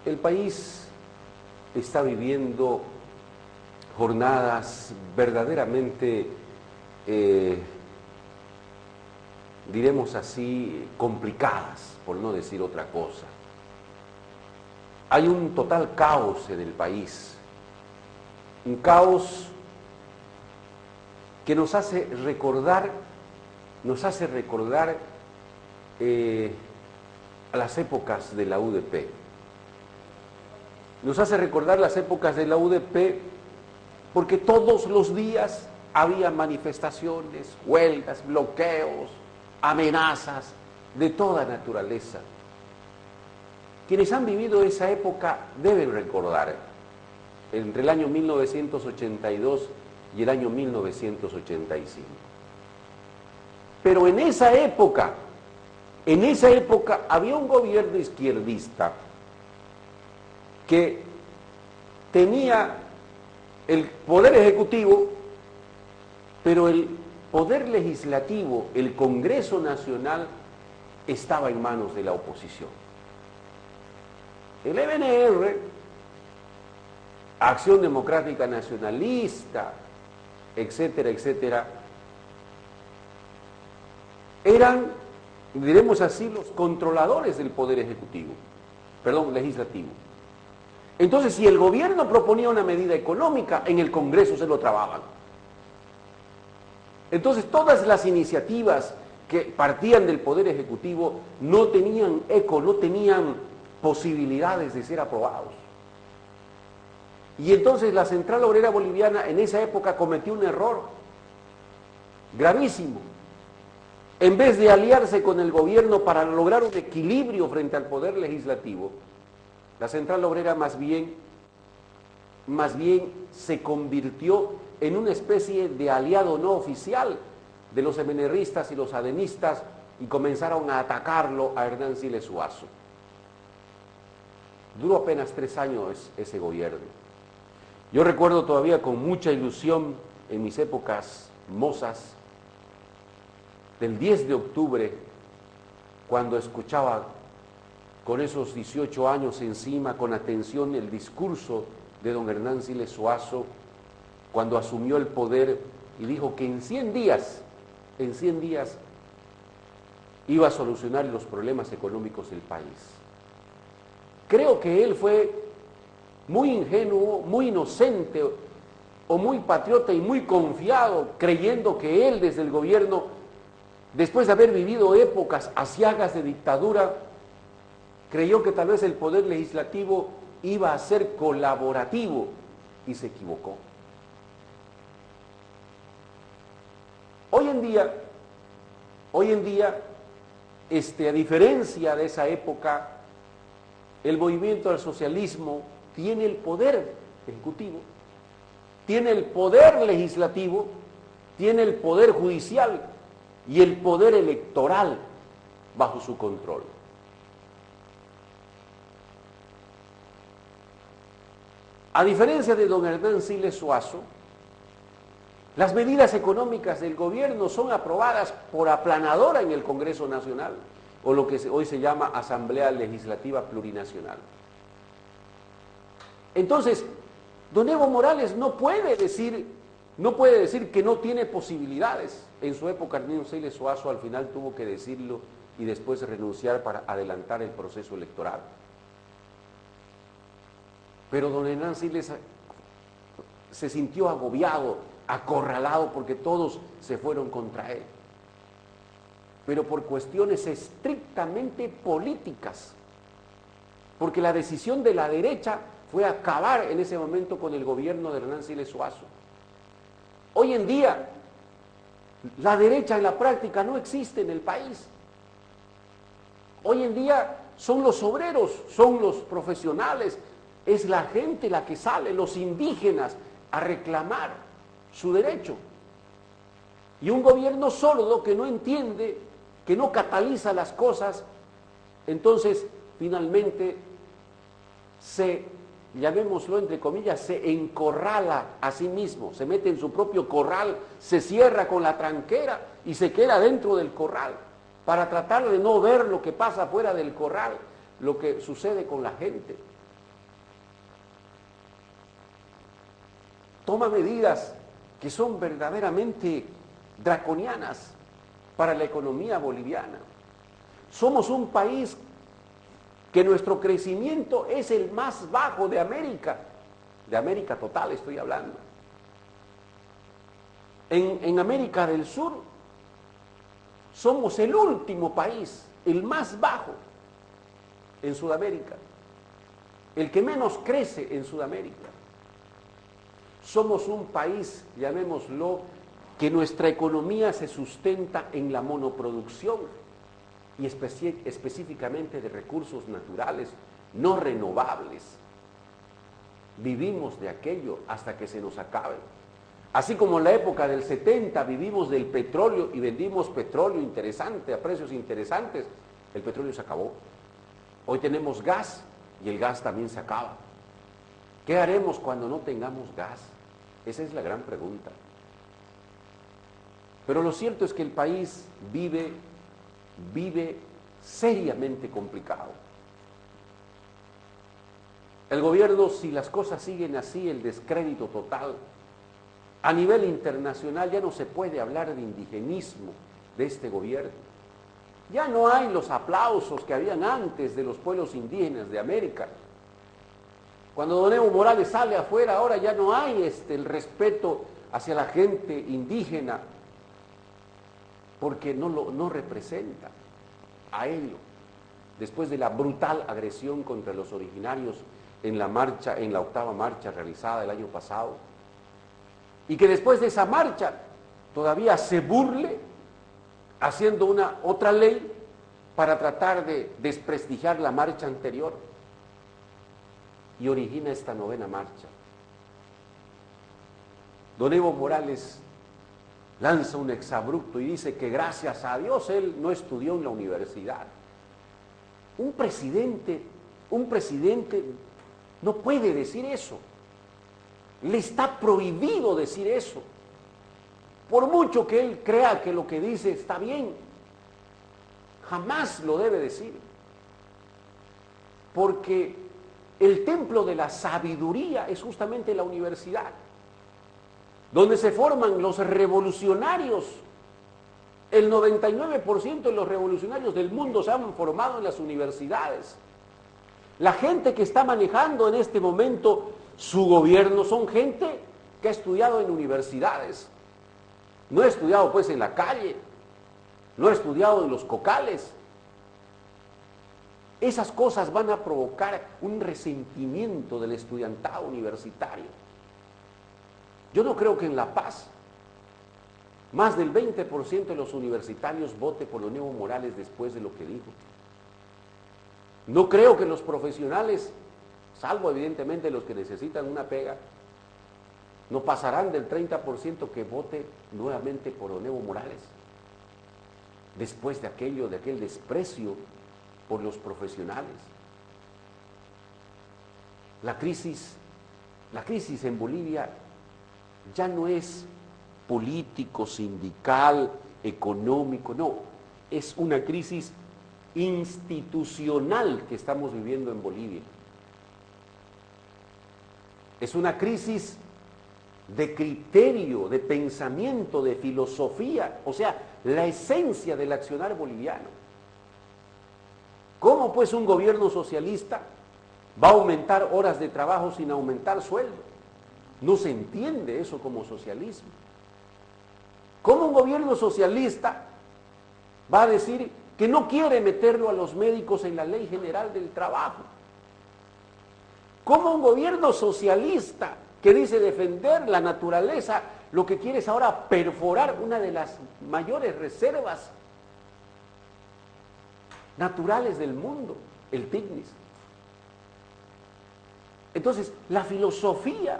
El país está viviendo jornadas verdaderamente, diremos así, complicadas, por no decir otra cosa. Hay un total caos en el país, un caos que nos hace recordar a las épocas de la UDP. Nos hace recordar las épocas de la UDP porque todos los días había manifestaciones, huelgas, bloqueos, amenazas de toda naturaleza. Quienes han vivido esa época deben recordar, entre el año 1982 y el año 1985. Pero en esa época había un gobierno izquierdista que tenía el poder ejecutivo, pero el poder legislativo, el Congreso Nacional, estaba en manos de la oposición. El EBNR, Acción Democrática Nacionalista, etcétera, etcétera, eran, diremos así, los controladores del poder legislativo. Entonces, si el gobierno proponía una medida económica, en el Congreso se lo trababan. Entonces, todas las iniciativas que partían del Poder Ejecutivo no tenían eco, no tenían posibilidades de ser aprobados. Y entonces la Central Obrera Boliviana en esa época cometió un error gravísimo. En vez de aliarse con el gobierno para lograr un equilibrio frente al Poder Legislativo, la Central Obrera más bien se convirtió en una especie de aliado no oficial de los MNRistas y los adenistas y comenzaron a atacarlo a Hernán Siles Zuazo. Duró apenas 3 años ese gobierno. Yo recuerdo todavía con mucha ilusión en mis épocas mozas del 10 de octubre, cuando escuchaba con esos 18 años encima, con atención, el discurso de don Hernán Siles Zuazo, cuando asumió el poder y dijo que en 100 días iba a solucionar los problemas económicos del país. Creo que él fue muy ingenuo, muy inocente o muy patriota y muy confiado, creyendo que él desde el gobierno, después de haber vivido épocas aciagas de dictadura, creyó que tal vez el poder legislativo iba a ser colaborativo y se equivocó. Hoy en día, a diferencia de esa época, el movimiento al socialismo tiene el poder ejecutivo, tiene el poder legislativo, tiene el poder judicial y el poder electoral bajo su control. A diferencia de don Hernán Siles Zuazo, las medidas económicas del gobierno son aprobadas por aplanadora en el Congreso Nacional, o lo que hoy se llama Asamblea Legislativa Plurinacional. Entonces, don Evo Morales no puede decir que no tiene posibilidades. En su época, Hernán Siles Zuazo al final tuvo que decirlo y después renunciar para adelantar el proceso electoral. Pero don Hernán Siles se sintió agobiado, acorralado, porque todos se fueron contra él. Pero por cuestiones estrictamente políticas, porque la decisión de la derecha fue acabar en ese momento con el gobierno de Hernán Siles Zuazo. Hoy en día, la derecha en la práctica no existe en el país. Hoy en día son los obreros, son los profesionales, es la gente la que sale, los indígenas, a reclamar su derecho. Y un gobierno sordo que no entiende, que no cataliza las cosas, entonces finalmente llamémoslo entre comillas, se encorrala a sí mismo, se mete en su propio corral, se cierra con la tranquera y se queda dentro del corral para tratar de no ver lo que pasa fuera del corral, lo que sucede con la gente. toma medidas que son verdaderamente draconianas para la economía boliviana. Somos un país que nuestro crecimiento es el más bajo de América total estoy hablando. En América del Sur somos el último país, el más bajo en Sudamérica, el que menos crece en Sudamérica. Somos un país, llamémoslo, que nuestra economía se sustenta en la monoproducción y específicamente de recursos naturales no renovables. Vivimos de aquello hasta que se nos acabe. Así como en la época del 70 vivimos del petróleo y vendimos petróleo interesante a precios interesantes, el petróleo se acabó. Hoy tenemos gas y el gas también se acaba. ¿Qué haremos cuando no tengamos gas? Esa es la gran pregunta. Pero lo cierto es que el país vive seriamente complicado. El gobierno, si las cosas siguen así, el descrédito total. A nivel internacional ya no se puede hablar de indigenismo de este gobierno. Ya no hay los aplausos que habían antes de los pueblos indígenas de América. Cuando don Evo Morales sale afuera, ahora ya no hay el respeto hacia la gente indígena, porque no representa a ello. Después de la brutal agresión contra los originarios en la marcha, en la 8ª marcha realizada el año pasado, y que después de esa marcha todavía se burle haciendo una otra ley para tratar de desprestigiar la marcha anterior y origina esta 9ª marcha. Don Evo Morales lanza un exabrupto y dice que gracias a Dios él no estudió en la universidad. Un presidente no puede decir eso. Le está prohibido decir eso. Por mucho que él crea que lo que dice está bien, jamás lo debe decir. Porque el templo de la sabiduría es justamente la universidad, donde se forman los revolucionarios. El 99% de los revolucionarios del mundo se han formado en las universidades. La gente que está manejando en este momento su gobierno son gente que ha estudiado en universidades. No ha estudiado pues en la calle, no ha estudiado en los cocales. Esas cosas van a provocar un resentimiento del estudiantado universitario. Yo no creo que en La Paz más del 20% de los universitarios vote por don Evo Morales después de lo que dijo. No creo que los profesionales, salvo evidentemente los que necesitan una pega, no pasarán del 30% que vote nuevamente por don Evo Morales, después de aquel desprecio por los profesionales. La crisis en Bolivia ya no es político, sindical, económico, no, es una crisis institucional que estamos viviendo en Bolivia. Es una crisis de criterio, de pensamiento, de filosofía, o sea, la esencia del accionar boliviano. ¿Cómo pues un gobierno socialista va a aumentar horas de trabajo sin aumentar sueldo? No se entiende eso como socialismo. ¿Cómo un gobierno socialista va a decir que no quiere meterlo a los médicos en la Ley General del Trabajo? ¿Cómo un gobierno socialista que dice defender la naturaleza, lo que quiere es ahora perforar una de las mayores reservas naturales del mundo, el Tignis? Entonces, la filosofía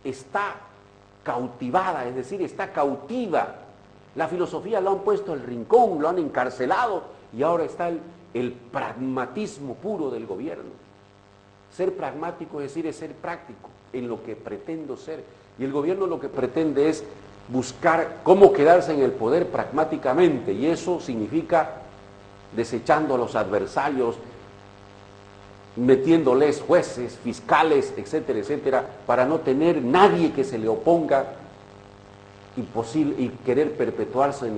está cautivada, es decir, está cautiva. La filosofía lo han puesto al rincón, lo han encarcelado y ahora está el pragmatismo puro del gobierno. Ser pragmático es decir, es ser práctico en lo que pretendo ser. Y el gobierno lo que pretende es buscar cómo quedarse en el poder pragmáticamente, y eso significa desechando a los adversarios, metiéndoles jueces, fiscales, etcétera, etcétera, para no tener nadie que se le oponga y querer perpetuarse en